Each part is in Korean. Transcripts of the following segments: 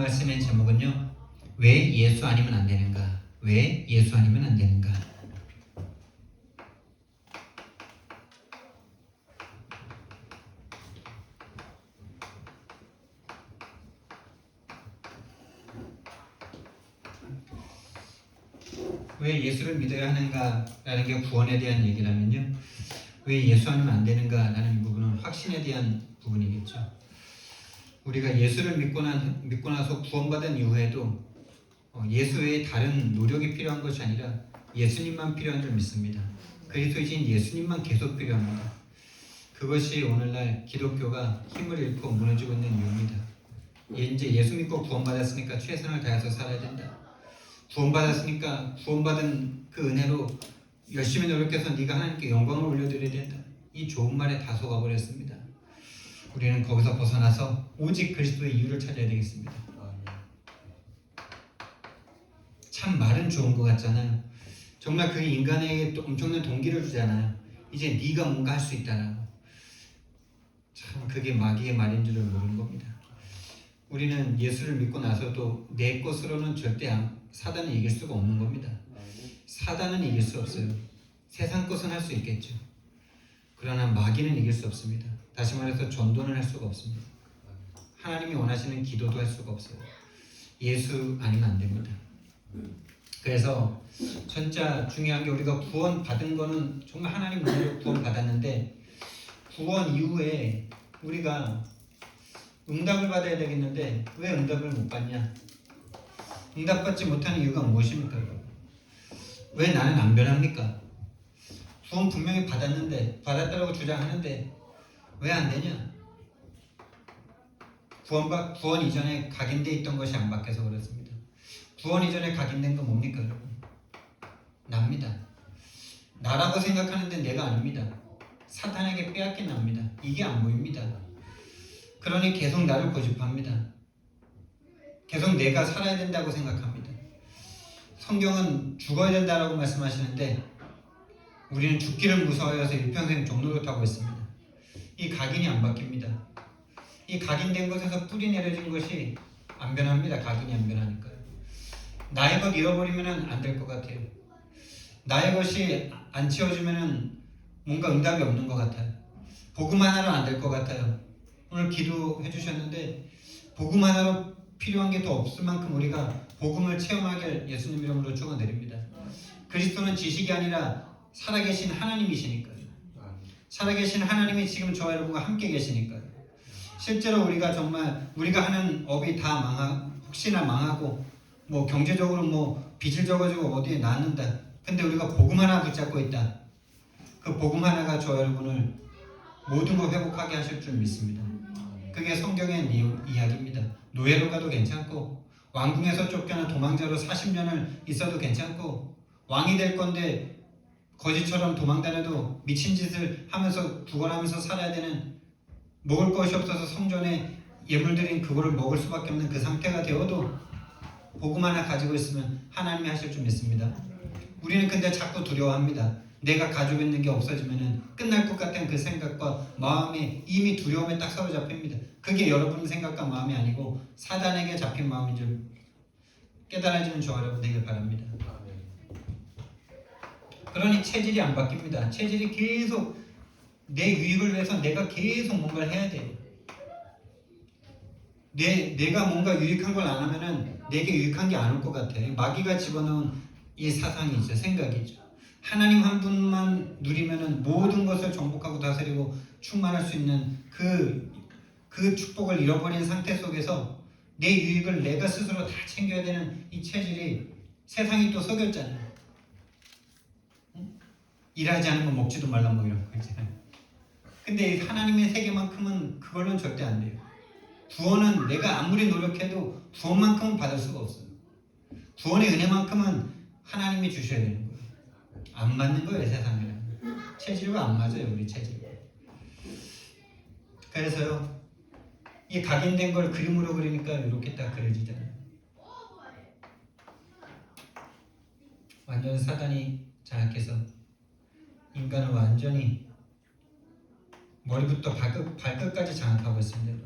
말씀의 제목은요, 왜 예수 아니면 안 되는가? 왜 예수 아니면 안 되는가? 왜 예수를 믿어야 하는가라는 게 구원에 대한 얘기라면요, 왜 예수 아니면 안 되는가라는 부분은 확신에 대한 부분이겠죠. 우리가 예수를 믿고 나서 구원받은 이후에도 예수 외에 다른 노력이 필요한 것이 아니라 예수님만 필요한 줄 믿습니다. 그리스도이신 예수님만 계속 필요합니다. 그것이 오늘날 기독교가 힘을 잃고 무너지고 있는 이유입니다. 이제 예수 믿고 구원받았으니까 최선을 다해서 살아야 된다. 구원받았으니까 구원받은 그 은혜로 열심히 노력해서 네가 하나님께 영광을 올려드려야 된다. 이 좋은 말에 다 속아버렸습니다. 우리는 거기서 벗어나서 오직 그리스도의 이유를 찾아야 되겠습니다. 참 말은 좋은 것 같잖아요. 정말 그 인간에게 엄청난 동기를 주잖아요. 이제 네가 뭔가 할 수 있다라고. 참 그게 마귀의 말인 줄을 모르는 겁니다. 우리는 예수를 믿고 나서도 내 것으로는 절대 사단을 이길 수가 없는 겁니다. 사단은 이길 수 없어요. 세상 것은 할 수 있겠죠. 그러나 마귀는 이길 수 없습니다. 다시 말해서 전도는 할 수가 없습니다. 하나님이 원하시는 기도도 할 수가 없어요. 예수 아니면 안 됩니다. 그래서 진짜 중요한 게 우리가 구원 받은 거는 정말 하나님 은혜로 구원 받았는데 구원 이후에 우리가 응답을 받아야 되겠는데 왜 응답을 못 받냐? 응답받지 못하는 이유가 무엇입니까? 왜 나는 안 변합니까? 구원 분명히 받았다고 주장하는데 왜 안 되냐? 구원 이전에 각인돼 있던 것이 안 바뀌어서 그렇습니다. 구원 이전에 각인된 건 뭡니까, 여러분? 납니다. 나라고 생각하는데 내가 아닙니다. 사탄에게 빼앗긴 납니다. 이게 안 보입니다. 그러니 계속 나를 고집합니다. 계속 내가 살아야 된다고 생각합니다. 성경은 죽어야 된다라고 말씀하시는데 우리는 죽기를 무서워해서 일평생 종노릇하고 있습니다. 이 각인이 안 바뀝니다. 이 각인된 것에서 뿌리 내려진 것이 안 변합니다. 각인이 안 변하니까요. 나의 것 잃어버리면 안 될 것 같아요. 나의 것이 안 치워지면 뭔가 응답이 없는 것 같아요. 복음 하나로 안 될 것 같아요. 오늘 기도해 주셨는데 복음 하나로 필요한 게 더 없을 만큼 우리가 복음을 체험하길 예수님 이름으로 축원드립니다. 그리스도는 지식이 아니라 살아계신 하나님이시니까요. 살아계신 하나님이 지금 저와 여러분과 함께 계시니까요. 실제로 우리가 하는 업이 다 혹시나 망하고 뭐 경제적으로 뭐 빚을 져가지고 어디에 낳는다. 근데 우리가 복음 하나 붙잡고 있다. 그 복음 하나가 저와 여러분을 모든 걸 회복하게 하실 줄 믿습니다. 그게 성경의 이야기입니다. 노예로 가도 괜찮고 왕궁에서 쫓겨난 도망자로 40년을 있어도 괜찮고 왕이 될 건데 거지처럼 도망다녀도 미친 짓을 하면서 구걸하면서 살아야 되는 먹을 것이 없어서 성전에 예물드린 그거를 먹을 수밖에 없는 그 상태가 되어도 복음 하나 가지고 있으면 하나님이 하실 줄 믿습니다. 우리는 근데 자꾸 두려워합니다. 내가 가지고 있는 게 없어지면 끝날 것 같은 그 생각과 마음이 이미 두려움에 딱 사로잡힙니다. 그게 여러분 생각과 마음이 아니고 사단에게 잡힌 마음인 줄 깨달아지는 저와 여러분 되길 바랍니다. 그러니 체질이 안 바뀝니다. 체질이 계속 내 유익을 위해서 내가 계속 뭔가를 해야 돼요. 내가 뭔가 유익한 걸 안 하면은 내게 유익한 게 안 올 것 같아요. 마귀가 집어넣은 이 사상이 있죠. 생각이죠. 하나님 한 분만 누리면은 모든 것을 정복하고 다스리고 충만할 수 있는 그 축복을 잃어버린 상태 속에서 내 유익을 내가 스스로 다 챙겨야 되는 이 체질이 세상이 또 속였잖아요. 일하지 않으면 먹지도 말라 뭐 이런 거 있잖아요. 근데 하나님의 세계만큼은 그걸로는 절대 안 돼요. 구원은 내가 아무리 노력해도 구원만큼은 받을 수가 없어요. 구원의 은혜만큼은 하나님이 주셔야 되는 거예요. 안 맞는 거예요, 세상이랑. 체질과 안 맞아요, 우리 체질과. 그래서요, 이 각인된 걸 그림으로 그리니까 이렇게 딱 그려지잖아요. 완전 사단이 장악해서 인간을 완전히 머리부터 발끝까지 장악하고 있습니다.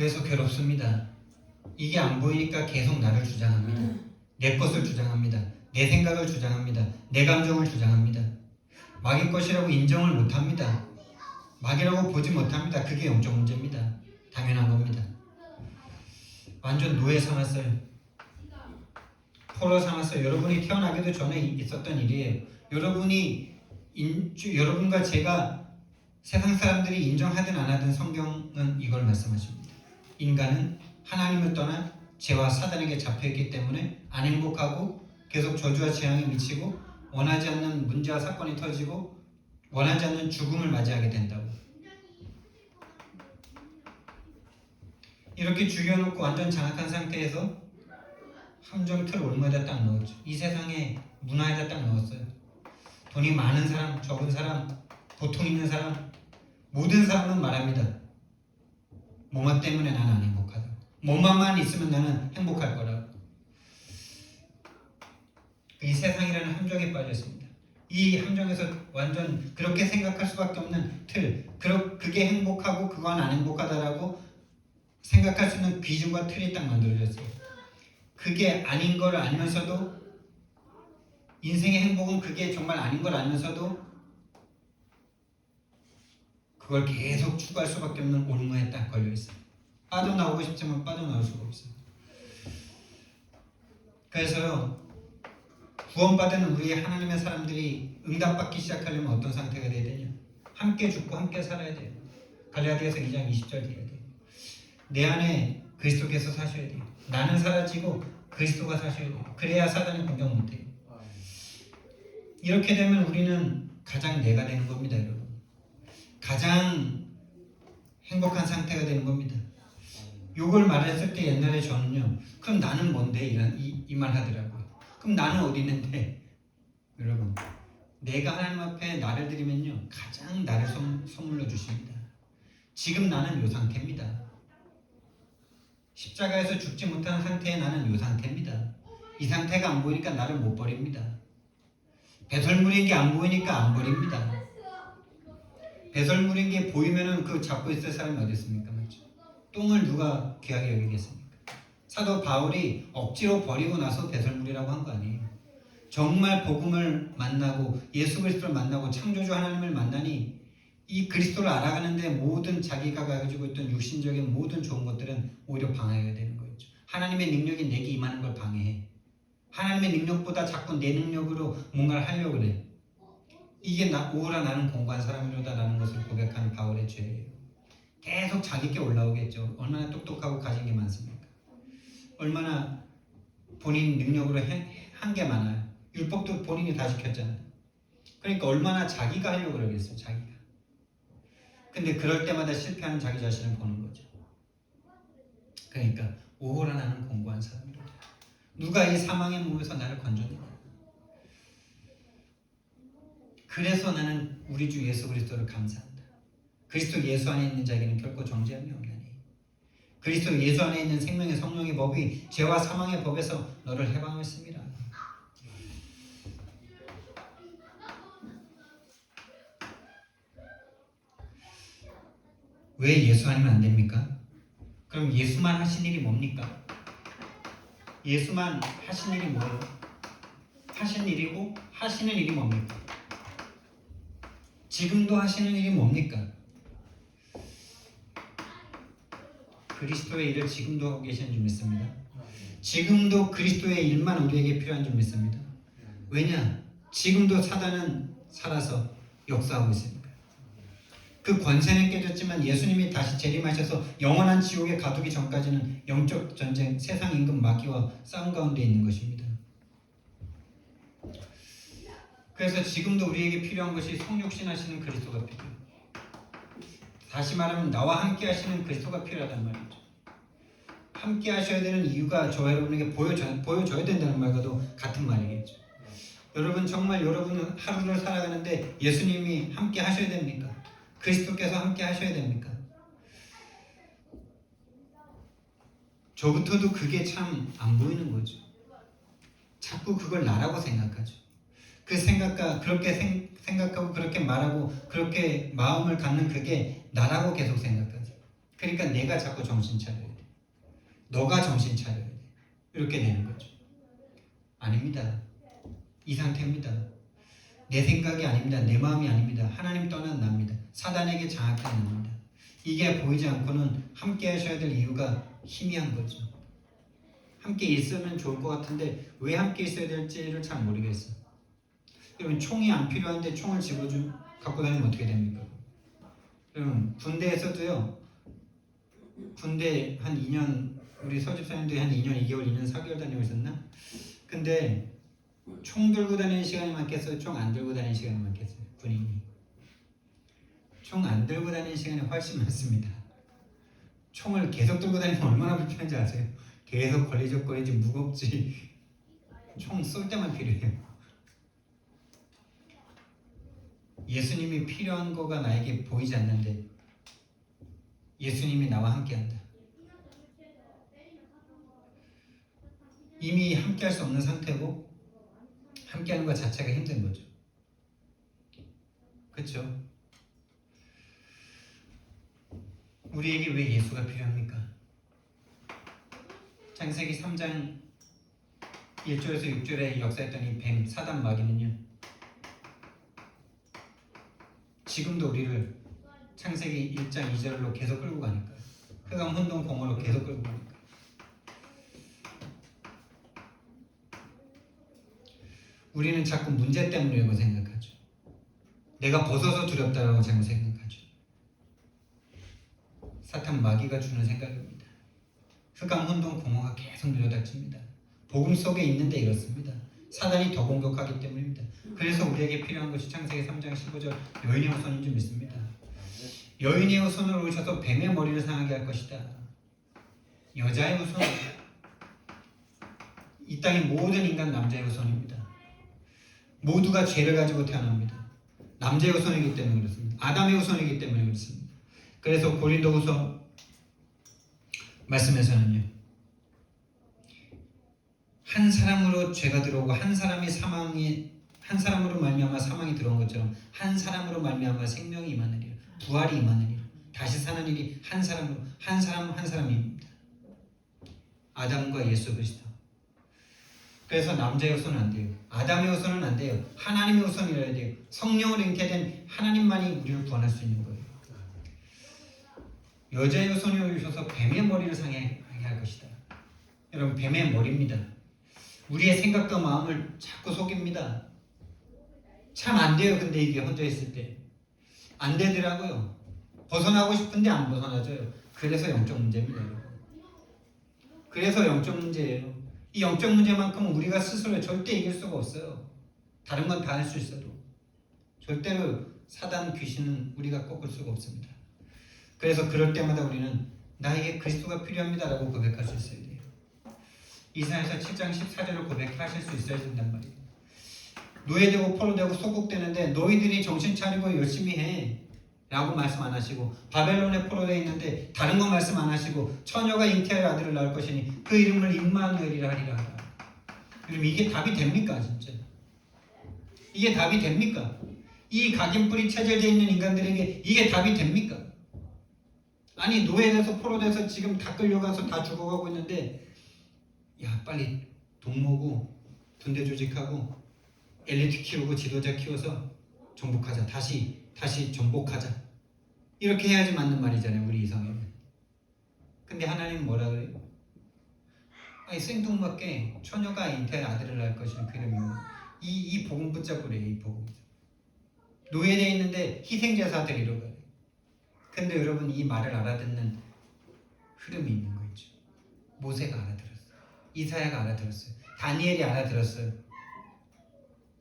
그래서 괴롭습니다. 이게 안 보이니까 계속 나를 주장합니다. 내 것을 주장합니다. 내 생각을 주장합니다. 내 감정을 주장합니다. 마귀 것이라고 인정을 못합니다. 마귀라고 보지 못합니다. 그게 영적 문제입니다. 당연한 겁니다. 완전 노예 삼았어요. 포로 삼았어요. 여러분이 태어나기도 전에 있었던 일이에요. 여러분과 제가 세상 사람들이 인정하든 안 하든 성경은 이걸 말씀하십니다. 인간은 하나님을 떠나 죄와 사단에게 잡혀있기 때문에 안 행복하고 계속 저주와 재앙에 미치고 원하지 않는 문제와 사건이 터지고 원하지 않는 죽음을 맞이하게 된다고. 이렇게 죽여놓고 완전 장악한 상태에서 함정 틀 올무에다 딱 넣었죠. 이 세상의 문화에다 딱 넣었어요. 돈이 많은 사람, 적은 사람, 보통 있는 사람, 모든 사람은 말합니다. 뭐만 때문에 나는 안 행복하다. 뭐만만 있으면 나는 행복할 거라고. 이 세상이라는 함정에 빠졌습니다. 이 함정에서 완전 그렇게 생각할 수밖에 없는 틀, 그게 행복하고 그건 안 행복하다라고 생각할 수 있는 기준과 틀이 딱 만들어졌어요. 그게 아닌 걸 알면서도, 인생의 행복은 그게 정말 아닌 걸 알면서도 그걸 계속 추구할 수밖에 없는 올무에 딱 걸려있어요. 빠져나오고 싶지만 빠져나올 수가 없어요. 그래서요, 구원받은 우리 하나님의 사람들이 응답받기 시작하려면 어떤 상태가 돼야 되냐? 함께 죽고 함께 살아야 돼요. 갈라디아서 2장 20절 돼야 돼요. 내 안에 그리스도께서 사셔야 돼요. 나는 사라지고 그리스도가 사셔야 돼요. 그래야 사단이 공격 못해요. 이렇게 되면 우리는 가장 내가 되는 겁니다, 여러분. 가장 행복한 상태가 되는 겁니다. 요걸 말했을 때 옛날에 저는요, 그럼 나는 뭔데? 이 말 하더라고요. 그럼 나는 어디 있는데? 여러분, 내가 하나님 앞에 나를 드리면요, 가장 나를 선물로 주십니다. 지금 나는 요 상태입니다. 십자가에서 죽지 못한 상태의 나는 요 상태입니다. 이 상태가 안 보이니까 나를 못 버립니다. 배설물인 게 안 보이니까 안 버립니다. 배설물인 게 보이면은 그 잡고 있을 사람이 어디 있습니까? 맞죠? 똥을 누가 귀하게 여기겠습니까? 사도 바울이 억지로 버리고 나서 배설물이라고 한 거 아니에요. 정말 복음을 만나고 예수 그리스도를 만나고 창조주 하나님을 만나니 이 그리스도를 알아가는데 모든 자기가 가지고 있던 육신적인 모든 좋은 것들은 오히려 방해가 되는 거였죠. 하나님의 능력이 내게 임하는 걸 방해해. 하나님의 능력보다 자꾸 내 능력으로 뭔가를 하려고 그래. 이게 오라 나는 공고한 사람이로다라는 것을 고백하는 바울의 죄예요. 계속 자기께 올라오겠죠. 얼마나 똑똑하고 가진 게 많습니까? 얼마나 본인 능력으로 한 게 많아요. 율법도 본인이 다 지켰잖아요. 그러니까 얼마나 자기가 하려고 그러겠어요. 자기가. 근데 그럴 때마다 실패하는 자기 자신을 보는 거죠. 그러니까 오호라 나는 공고한 사람이로다. 누가 이 사망의 몸에서 나를 건져내나. 그래서 나는 우리 주 예수 그리스도를 감사한다. 그리스도 예수 안에 있는 자에게는 결코 정죄함이 없나니. 그리스도 예수 안에 있는 생명의 성령의 법이 죄와 사망의 법에서 너를 해방했습니다. 왜 예수 아니면 안 됩니까? 그럼 예수만 하신 일이 뭡니까? 예수만 하신 일이 뭐예요? 하신 일이고 하시는 일이 뭡니까? 지금도 하시는 일이 뭡니까? 그리스도의 일을 지금도 하고 계시는 줄 믿습니다. 지금도 그리스도의 일만 우리에게 필요한 줄 믿습니다. 왜냐? 지금도 사단은 살아서 역사하고 있습니다. 그 권세는 깨졌지만 예수님이 다시 재림하셔서 영원한 지옥에 가두기 전까지는 영적 전쟁, 세상 임금 마귀와 싸움 가운데 있는 것입니다. 그래서 지금도 우리에게 필요한 것이 성육신하시는 그리스도가 필요해요. 다시 말하면 나와 함께 하시는 그리스도가 필요하단 말이죠. 함께 하셔야 되는 이유가 저와 여러분에게 보여줘야 된다는 말과도 같은 말이겠죠. 여러분 정말 여러분은 하루를 살아가는데 예수님이 함께 하셔야 됩니까? 그리스도께서 함께 하셔야 됩니까? 저부터도 그게 참 안 보이는 거죠. 자꾸 그걸 나라고 생각하죠. 그 생각과 그렇게 생각하고 그렇게 말하고 그렇게 마음을 갖는 그게 나라고 계속 생각하죠. 그러니까 내가 자꾸 정신 차려야 돼. 너가 정신 차려야 돼. 이렇게 되는 거죠. 아닙니다. 이 상태입니다. 내 생각이 아닙니다. 내 마음이 아닙니다. 하나님 떠난 납니다. 사단에게 장악된 납니다. 이게 보이지 않고는 함께 하셔야 될 이유가 희미한 거죠. 함께 있으면 좋을 것 같은데 왜 함께 있어야 될지를 잘 모르겠어요. 여러분 총이 안 필요한데 총을 갖고 다니면 어떻게 됩니까? 여러분 군대에서도요. 군대 한 2년 우리 서집사님도 한 2년 2개월 2년 4개월 다니고 있었나? 근데 총 들고 다니는 시간이 많겠어요? 총 안 들고 다니는 시간이 많겠어요? 군인이 총 안 들고 다니는 시간이 훨씬 많습니다. 총을 계속 들고 다니면 얼마나 불편한지 아세요? 계속 걸리적거리지 무겁지 총 쏠 때만 필요해요. 예수님이 필요한 거가 나에게 보이지 않는데 예수님이 나와 함께한다. 이미 함께할 수 없는 상태고 함께하는 것 자체가 힘든 거죠. 그렇죠? 우리에게 왜 예수가 필요합니까? 창세기 3장 1절에서 6절에 역사했던 이 뱀 사단 마귀는요 지금도 우리를 창세기 1장 2절로 계속 끌고 가니까요. 흑암 혼돈 공허로 계속 끌고 가니까요. 우리는 자꾸 문제 때문이라고 생각하죠. 내가 벗어서 두렵다라고 자꾸 생각하죠. 사탄 마귀가 주는 생각입니다. 흑암 혼돈 공허가 계속 밀어닥칩니다. 복음 속에 있는데 이렇습니다. 사단이 더 공격하기 때문입니다. 그래서 우리에게 필요한 것이 창세기 3장 15절 여인의 후손인 줄 믿습니다. 여인의 후손으로 오셔서 뱀의 머리를 상하게 할 것이다. 여자의 후손, 이 땅의 모든 인간 남자의 후손입니다. 모두가 죄를 가지고 태어납니다. 남자의 후손이기 때문에 그렇습니다. 아담의 후손이기 때문에 그렇습니다. 그래서 고린도후서 말씀에서는요. 한 사람으로 죄가 들어오고 한 사람으로 말미암아 사망이 들어온 것처럼 한 사람으로 말미암아 생명이 임하느니라. 부활이 임하느니라. 다시 사는 일이 한 사람입니다. 아담과 예수 그리스도. 그래서 남자의 후손은 안 돼요. 아담의 후손은 안 돼요. 하나님의 후손이라야 돼요. 성령을 잉태된 하나님만이 우리를 구원할 수 있는 거예요. 여자의 후손이 오셔서 뱀의 머리를 상하게 할 것이다. 여러분 뱀의 머리입니다. 우리의 생각과 마음을 자꾸 속입니다. 참 안 돼요. 근데 이게 혼자 있을 때 안 되더라고요. 벗어나고 싶은데 안 벗어나져요. 그래서 영적 문제입니다. 여러분. 그래서 영적 문제예요. 이 영적 문제만큼 우리가 스스로 절대 이길 수가 없어요. 다른 건 다 할 수 있어도 절대로 사단 귀신은 우리가 꺾을 수가 없습니다. 그래서 그럴 때마다 우리는 나에게 그리스도가 필요합니다라고 고백할 수 있어야 돼요. 이사야서 7장 14절을 고백하실 수 있어야 된단 말이에요. 노예되고 포로되고 소국되는데 너희들이 정신 차리고 열심히 해 라고 말씀 안 하시고 바벨론에 포로되어 있는데 다른 거 말씀 안 하시고 처녀가 잉태하여 아들을 낳을 것이니 그 이름을 임마누엘이라 하리라 하라. 그럼 이게 답이 됩니까 진짜? 이게 답이 됩니까? 이 각인뿔이 체질되어 있는 인간들에게 이게 답이 됩니까? 아니 노예돼서 포로돼서 지금 다 끌려가서 다 죽어가고 있는데 야 빨리 돈 모으고 군대 조직하고 엘리트 키우고 지도자 키워서 정복하자. 다시 정복하자. 이렇게 해야지 맞는 말이잖아요. 우리 이성에는. 근데 하나님은 뭐라 그래요? 아니 생뚱맞게 처녀가 잉태한 아들을 낳을 것이니 그 이름이 이 복음 붙잡고 그래요. 이 복음. 노예되어 있는데 희생제사 드리러 가요. 근데 여러분 이 말을 알아듣는 흐름이 있는 거 있죠. 모세가 알아들었어요. 이사야가 알아들었어요. 다니엘이 알아들었어요.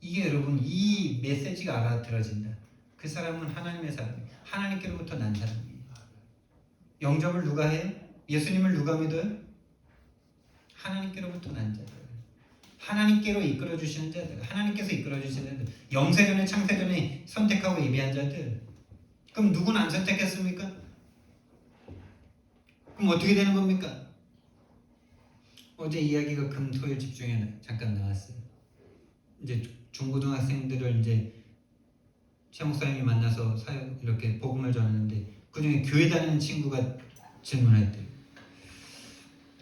이게 여러분 이 메시지가 알아들어진다. 그 사람은 하나님의 사람이에요. 하나님께로부터 난 사람이에요. 영접을 누가 해요? 예수님을 누가 믿어요? 하나님께로부터 난 자들. 하나님께로 이끌어주시는 자들. 하나님께서 이끌어주시는 자들. 영세전에 창세전에 선택하고 예비한 자들. 그럼 누구는 안 선택했습니까? 그럼 어떻게 되는 겁니까? 어제 이야기가 금토일 집중에 잠깐 나왔어요. 이제 중고등학생들을 이제 최 목사님이 만나서 사역 이렇게 복음을 전하는데 그 중에 교회 다니는 친구가 질문했대요.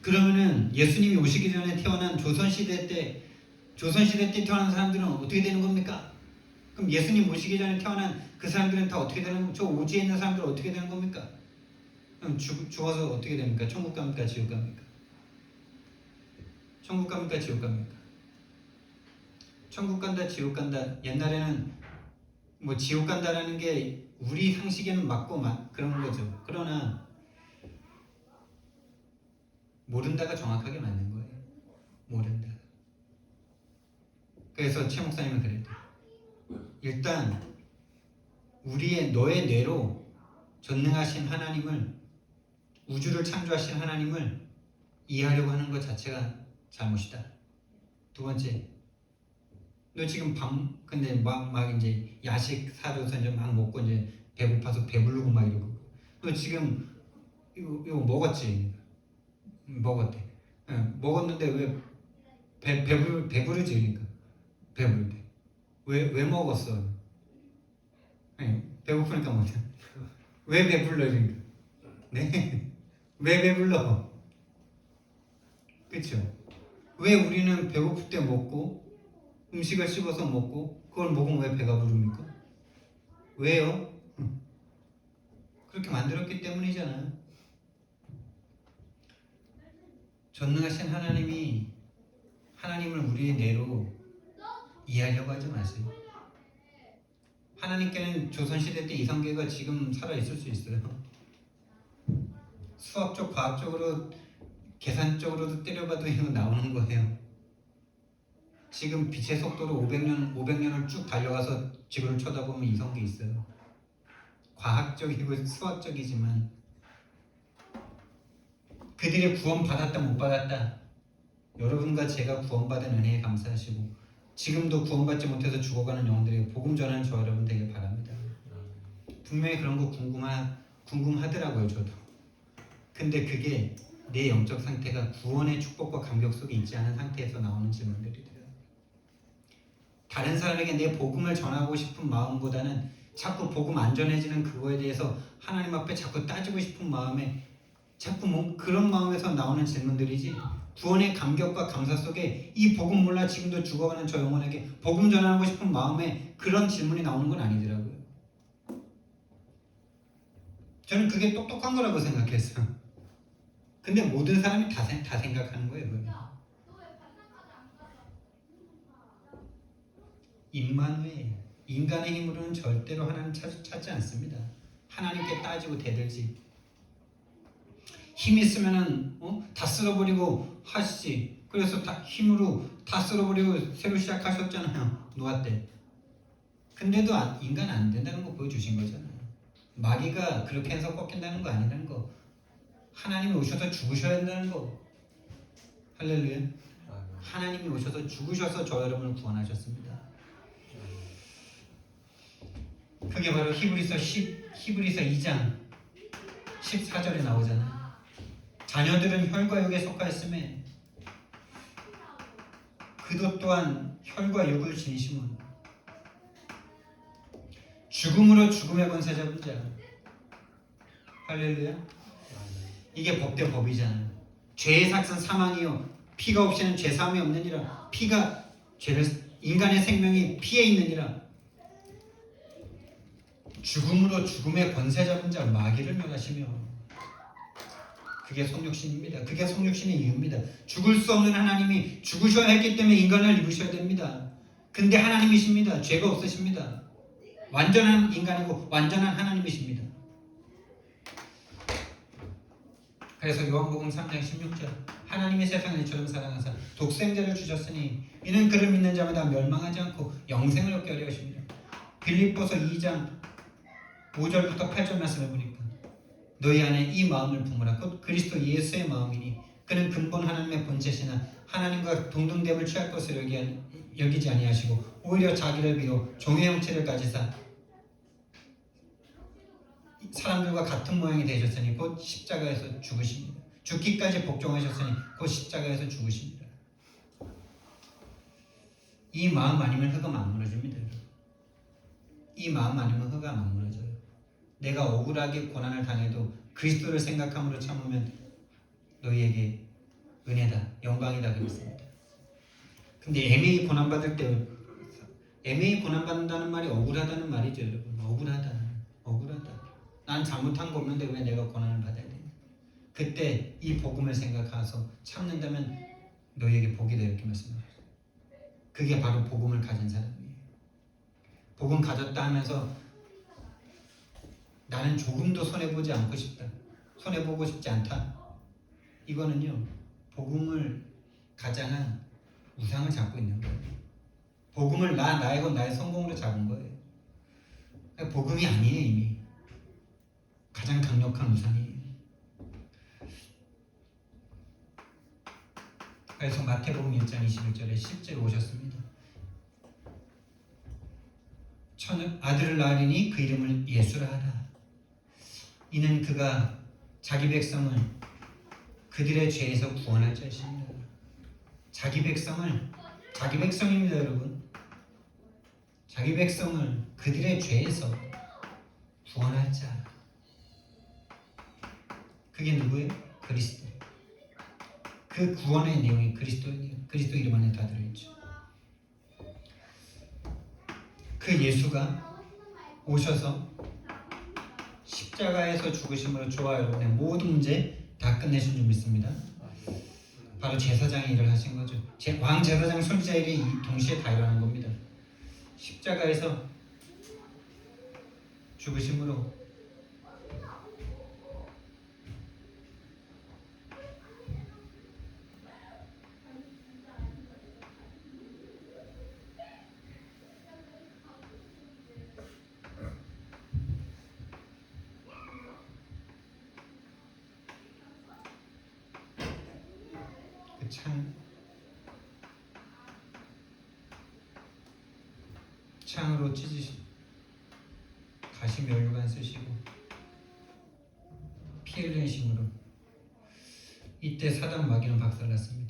그러면은 예수님이 오시기 전에 태어난 조선시대 때 태어난 사람들은 어떻게 되는 겁니까? 그럼 예수님 오시기 전에 태어난 그 사람들은 다 어떻게 되는, 저 오지에 있는 사람들은 어떻게 되는 겁니까? 그럼 죽어서 어떻게 됩니까? 천국 갑니까? 지옥 갑니까? 천국 갑니까? 지옥 갑니까? 천국 간다, 지옥 간다. 옛날에는 뭐 지옥 간다라는 게 우리 상식에는 맞고 그런 거죠. 그러나 모른다가 정확하게 맞는 거예요. 모른다. 그래서 최 목사님은 그랬대요. 일단 너의 뇌로 전능하신 하나님을, 우주를 창조하신 하나님을 이해하려고 하는 것 자체가 잘못이다. 두 번째, 너 지금 근데 막 이제 야식 사줘서 이제 막 먹고 이제 배고파서 배부르고 막 이러고, 너 지금 이거 먹었지? 먹었대. 먹었는데 왜 배부르지? 그러니까 배부르대. 왜 먹었어? 배고프니까 먹자. 왜 배불러? 그러니까. 네? 왜 배불러? 그쵸? 왜 우리는 배고플 때 먹고 음식을 씹어서 먹고 그걸 먹으면 왜 배가 부릅니까? 왜요? 그렇게 만들었기 때문이잖아요. 전능하신 하나님을 우리의 뇌로 이해하려고 하지 마세요. 하나님께는 조선시대 때 이성계가 지금 살아있을 수 있어요. 수학적, 과학적으로, 계산적으로도 때려봐도 이거 나오는 거예요. 지금 빛의 속도로 500년을 쭉 달려가서 지구를 쳐다보면 이성계 있어요. 과학적이고 수학적이지만 그들의 구원 받았다 못 받았다, 여러분과 제가 구원받은 은혜에 감사하시고 지금도 구원받지 못해서 죽어가는 영혼들에게 복음 전하는 저 여러분 되길 바랍니다. 분명히 그런 거 궁금하더라고요, 저도. 근데 그게 내 영적 상태가 구원의 축복과 감격 속에 있지 않은 상태에서 나오는 질문들이더라고요. 다른 사람에게 내 복음을 전하고 싶은 마음보다는 자꾸 복음 안 전해지는 그거에 대해서 하나님 앞에 자꾸 따지고 싶은 마음에, 자꾸 그런 마음에서 나오는 질문들이지, 구원의 감격과 감사 속에 이 복음 몰라 지금도 죽어가는 저 영혼에게 복음 전하고 싶은 마음에 그런 질문이 나오는 건 아니더라고요. 저는 그게 똑똑한 거라고 생각했어요. 근데 모든 사람이 다 생각하는 거예요. 그건. 임마누엘, 인간의 힘으로는 절대로 하나님 찾지 않습니다. 하나님께 따지고 대들지. 힘 있으면은 다 쓸어버리고 하시지. 그래서 힘으로 다 쓸어버리고 새로 시작하셨잖아요, 노아 때. 근데도 인간 안 된다는 거 보여주신 거잖아요. 마귀가 그렇게 해서 꺾인다는 거 아니라는 거. 하나님이 오셔서 죽으셔야 한다는 거. 할렐루야. 하나님이 오셔서 죽으셔서 저 여러분을 구원하셨습니다. 그게 바로 히브리서 2장 14절에 나오잖아요. 자녀들은 혈과 육에 속하였음에 그도 또한 혈과 육을 지니심은 죽음으로 죽음의 권세 잡은 자. 할렐루야. 이게 법대 법이잖아요. 죄의 삭은 사망이요 피가 없이는 죄 사함이 없느니라. 인간의 생명이 피에 있느니라. 죽음으로 죽음의 권세 잡은 자 마귀를 멸하시며, 그게 성육신입니다. 그게 성육신의 이유입니다. 죽을 수 없는 하나님이 죽으셔야 했기 때문에 인간을 입으셔야 됩니다. 근데 하나님이십니다. 죄가 없으십니다. 완전한 인간이고 완전한 하나님이십니다. 그래서 요한복음 3장 16절, 하나님이 세상을 이처럼 사랑하사 독생자를 주셨으니 이는 그를 믿는 자마다 멸망하지 않고 영생을 얻게 하려 하십니다. 빌립보서 2장 5절부터 8절 말씀을 보니까 너희 안에 이 마음을 품으라. 곧 그리스도 예수의 마음이니 그는 근본 하나님의 본체시나 하나님과 동등됨을 취할 것을 여기지 아니하시고 오히려 자기를 비워 종의 형체를 가지사 사람들과 같은 모양이 되셨으니 곧 십자가에서 죽으십니다. 죽기까지 복종하셨으니 곧 십자가에서 죽으십니다. 이 마음 아니면 흙은 안 무너집니다. 이 마음 아니면 흙은 안 무너져요. 내가 억울하게 고난을 당해도 그리스도를 생각함으로 참으면 너희에게 은혜다, 영광이다 그랬습니다. 근데 애매히 고난받을 때, 애매히 고난받는다는 말이 억울하다는 말이죠, 여러분. 억울하다. 난 잘못한 거 없는데 왜 내가 고난을 받아야 되냐. 그때 이 복음을 생각해서 참는다면 너희에게 복이다 이렇게 말씀합니다. 그게 바로 복음을 가진 사람이에요. 복음 가졌다 하면서 나는 조금도 손해보지 않고 싶다, 손해보고 싶지 않다, 이거는요 복음을 가장한 우상을 잡고 있는 거예요. 복음을 나의 성공으로 잡은 거예요. 복음이 아니에요. 이미 가장 강력한 우상이에요. 그래서 마태복음 1장 21절에 실제로 오셨습니다. 아들을 낳으리니 그 이름을 예수라 하라. 이는 그가 자기 백성을 그들의 죄에서 구원할 자이십니다. 자기 백성입니다, 여러분. 자기 백성을 그들의 죄에서 구원할 자. 그게 누구예요? 그리스도. 그 구원의 내용이 그리스도 이름 안에 다 들어있죠. 그 예수가 오셔서 십자가에서 죽으심으로 저와 여러분의 모든 문제 다 끝내신 줄 믿습니다. 바로 제사장의 일을 하신 거죠. 왕, 제사장, 선지자 일이 동시에 다 일어난 겁니다. 십자가에서 죽으심으로 창으로 찢으시고 가시 면류관 쓰시고 피 흘리심으로 이때 사단 마귀는 박살났습니다.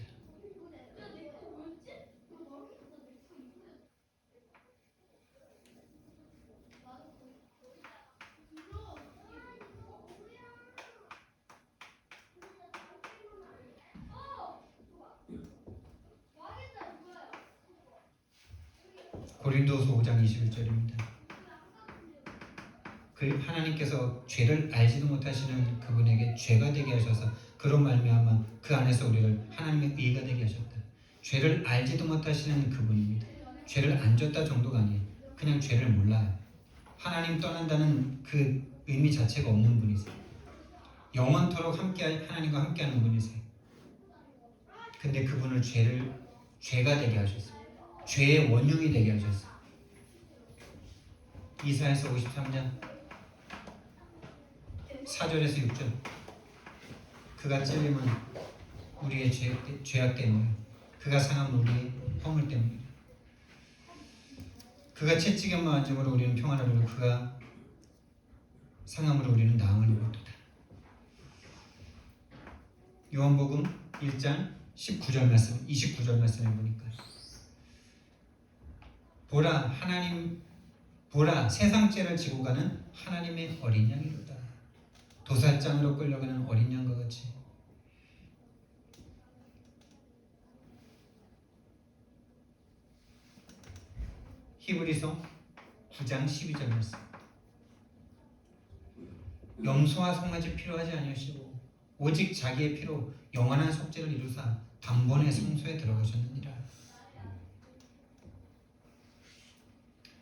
고린도서 5장 21절입니다. 그 하나님께서 죄를 알지도 못하시는 그분에게 죄가 되게 하셔서 그런 말미암아 그 안에서 우리를 하나님의 의가 되게 하셨다. 죄를 알지도 못하시는 그분입니다. 죄를 안 졌다 정도가 아니에요. 그냥 죄를 몰라요. 하나님 떠난다는 그 의미 자체가 없는 분이세요. 영원토록 하나님과 함께하는 분이세요. 근데 그분을 죄가 되게 하셨어요. 죄의 원흉이 되게 하셨어요. 이사야서 53장 4절에서 6절. 그가 찔림은 우리의 죄악 때문에, 그가 상함은 우리의 허물 때문에, 그가 채찍에 맞음으로 우리는 평안을 누리고 그가 상함으로 우리는 나음을 입었도다. 요한복음 1장 19절 말씀, 29절 말씀에 보니까 보라 세상 죄를 지고 가는 하나님의 어린 양이로다. 도살장으로 끌려가는 어린 양과 같이. 히브리서 9장 12절 말씀. 염소와 송아지 필요하지 아니하시고 오직 자기의 피로 영원한 속죄를 이루사 단번에 성소에 들어가셨느니라.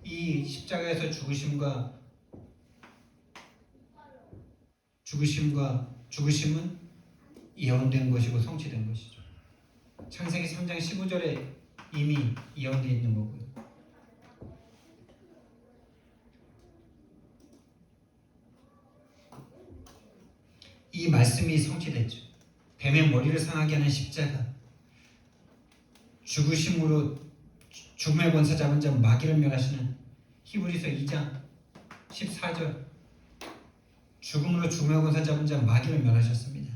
이 십자가에서 죽으심은 예언된 것이고 성취된 것이죠. 창세기 3장 15절에 이미 예언되어 있는 거고요. 이 말씀이 성취됐죠. 뱀의 머리를 상하게 하는 십자가, 죽으심으로 죽음의 권세 잡은 자 마귀를 멸하시는 히브리서 2장 14절, 죽음으로 죽음의 권세 잡은 자 마귀를 멸하셨습니다.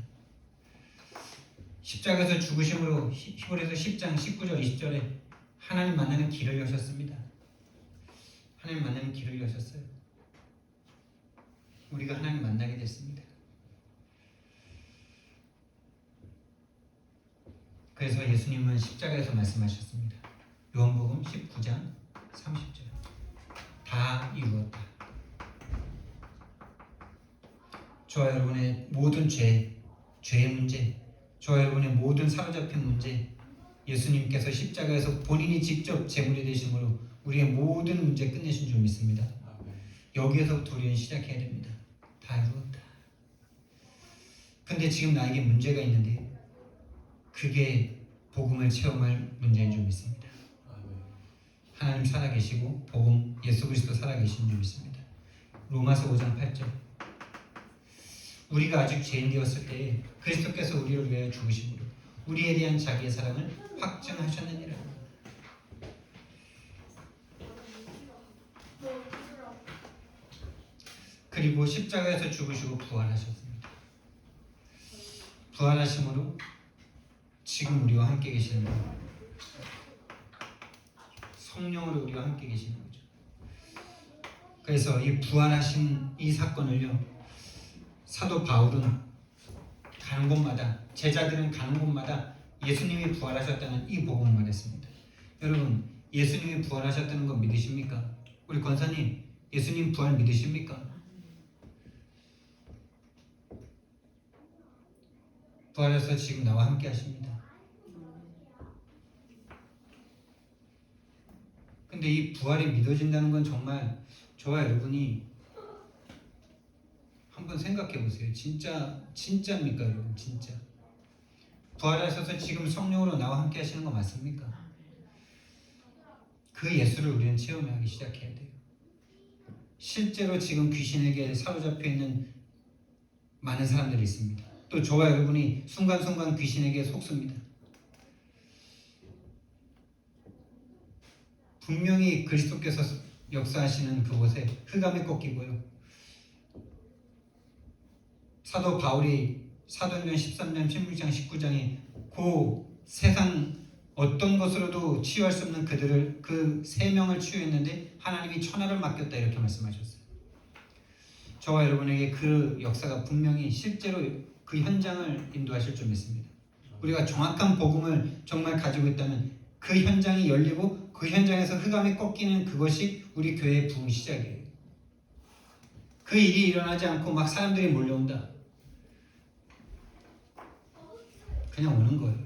십자가에서 죽으심으로 히브리서 10장 19절 20절에 하나님 만나는 길을 여셨습니다. 하나님 만나는 길을 여셨어요. 우리가 하나님 만나게 됐습니다. 그래서 예수님은 십자가에서 말씀하셨습니다. 요한복음 19장 30절. 다 이루었다. 저와 여러분의 모든 죄의 문제, 저와 여러분의 모든 사로잡힌 문제, 예수님께서 십자가에서 본인이 직접 제물이 되심으로 우리의 모든 문제 끝내신 줄 믿습니다. 여기에서부터 우리는 시작해야 됩니다. 다 이루었다. 근데 지금 나에게 문제가 있는데 그게 복음을 체험할 문제인 줄 믿습니다. 하나님 살아계시고 복음 예수 그리스도 살아계신 줄 믿습니다. 로마서 5장 8절. 우리가 아직 죄인 되었을 때에 그리스도께서 우리를 위하여 죽으심으로 우리에 대한 자기의 사랑을 확증하셨느니라. 그리고 십자가에서 죽으시고 부활하셨습니다. 부활하심으로 지금 우리와 함께 계시는 분, 성령으로 우리와 함께 계시는 거죠. 그래서 이 부활하신 이 사건을요, 사도 바울은 가는 곳마다, 제자들은 가는 곳마다 예수님이 부활하셨다는 이 복음을 말했습니다. 여러분, 예수님이 부활하셨다는 거 믿으십니까? 우리 권사님, 예수님 부활 믿으십니까? 부활해서 지금 나와 함께 하십니다. 근데 이 부활이 믿어진다는 건 정말 저와 여러분이 한번 생각해 보세요. 진짜입니까, 여러분? 진짜. 부활하셔서 지금 성령으로 나와 함께 하시는 거 맞습니까? 그 예수를 우리는 체험하기 시작해야 돼요. 실제로 지금 귀신에게 사로잡혀 있는 많은 사람들이 있습니다. 또 저와 여러분이 순간순간 귀신에게 속습니다. 분명히 그리스도께서 역사하시는 그곳에 흑암이 꺾이고요. 사도 바울이 사도행전 13장, 16장, 19장에 그 세상 어떤 것으로도 치유할 수 없는 그들을 그 세 명을 치유했는데 하나님이 천하를 맡겼다 이렇게 말씀하셨어요. 저와 여러분에게 그 역사가 분명히 실제로 그 현장을 인도하실 줄 믿습니다. 우리가 정확한 복음을 정말 가지고 있다면 그 현장이 열리고 그 현장에서 흑암이 꺾이는 그것이 우리 교회의 부흥 시작이에요. 그 일이 일어나지 않고 막 사람들이 몰려온다. 그냥 오는 거예요.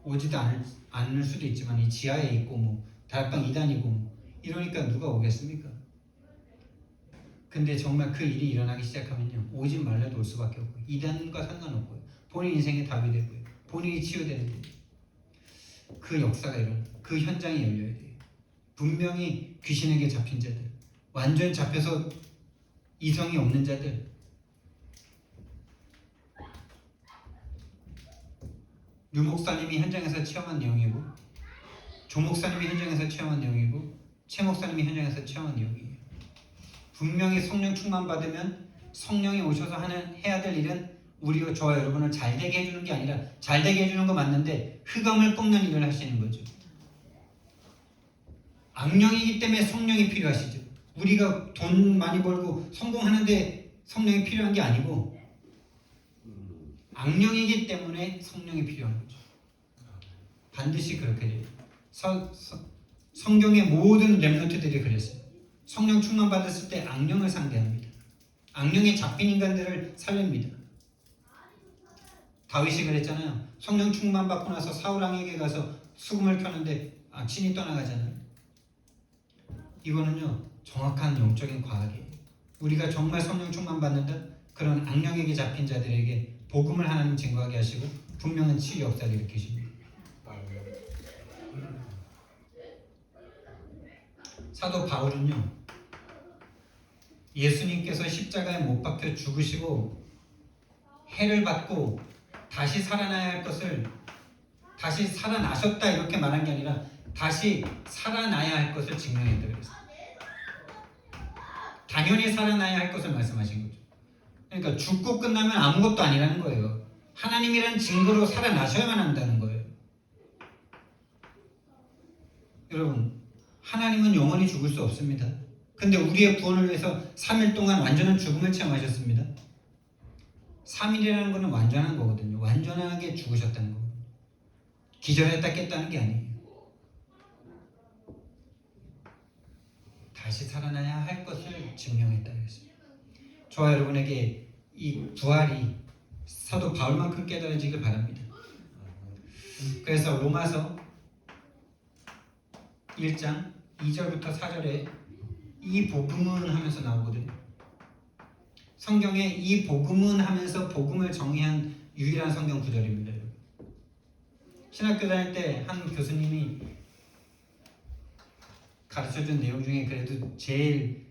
오지도 않을 수도 있지만 이 지하에 있고 뭐 다락방 2단이고 뭐 이러니까 누가 오겠습니까? 근데 정말 그 일이 일어나기 시작하면요, 오지 말라도 올 수밖에 없고요. 2단과 상관없고요. 본인 인생의 답이 되고요. 본인이 치유되는 거예요. 그 역사가 그 현장이 열려야 돼요. 분명히 귀신에게 잡힌 자들, 완전 잡혀서 이성이 없는 자들, 유 목사님이 현장에서 체험한 내용이고, 조 목사님이 현장에서 체험한 내용이고, 최 목사님이 현장에서 체험한 내용이에요. 분명히 성령 충만 받으면 성령이 오셔서 해야 될 일은 우리가 저와 여러분을 잘되게 해주는 게 아니라 잘되게 해주는 거 맞는데 흑암을 꺾는 일을 하시는 거죠. 악령이기 때문에 성령이 필요하시죠. 우리가 돈 많이 벌고 성공하는데 성령이 필요한 게 아니고 악령이기 때문에 성령이 필요한 거죠. 반드시 그렇게 돼요. 성경의 모든 렘넌트들이 그랬어요. 성령 충만 받았을 때 악령을 상대합니다. 악령에 잡힌 인간들을 살립니다. 다윗이 그랬잖아요. 성령 충만 받고 나서 사울 왕에게 가서 수금을 켜는데 친히 떠나가잖아요. 이거는요, 정확한 영적인 과학이에요. 우리가 정말 성령 충만 받는다, 그런 악령에게 잡힌 자들에게 복음을 하나님 증거하게 하시고 분명한 치유 역사를 일으키십니다. 사도 바울은요, 예수님께서 십자가에 못 박혀 죽으시고 해를 받고 다시 살아나야 할 것을, 다시 살아나셨다 이렇게 말한 게 아니라 다시 살아나야 할 것을 증명했다 그랬어요. 당연히 살아나야 할 것을 말씀하신 거죠. 그러니까 죽고 끝나면 아무것도 아니라는 거예요. 하나님이란 증거로 살아나셔야만 한다는 거예요. 여러분, 하나님은 영원히 죽을 수 없습니다. 근데 우리의 구원을 위해서 3일 동안 완전한 죽음을 체험하셨습니다. 3일이라는 것은 완전한 거거든요. 완전하게 죽으셨다는 거거든요. 기절했다 깼다는 게 아니에요. 다시 살아나야 할 것을 증명했다 그랬어요. 저와 여러분에게 이 부활이 사도 바울만큼 깨달아지길 바랍니다. 그래서 로마서 1장 2절부터 4절에 이 복음은 하면서 나오거든요. 성경에 이 복음은 하면서 복음을 정의한 유일한 성경 구절입니다. 신학교 다닐 때 한 교수님이 가르쳐준 내용 중에 그래도 제일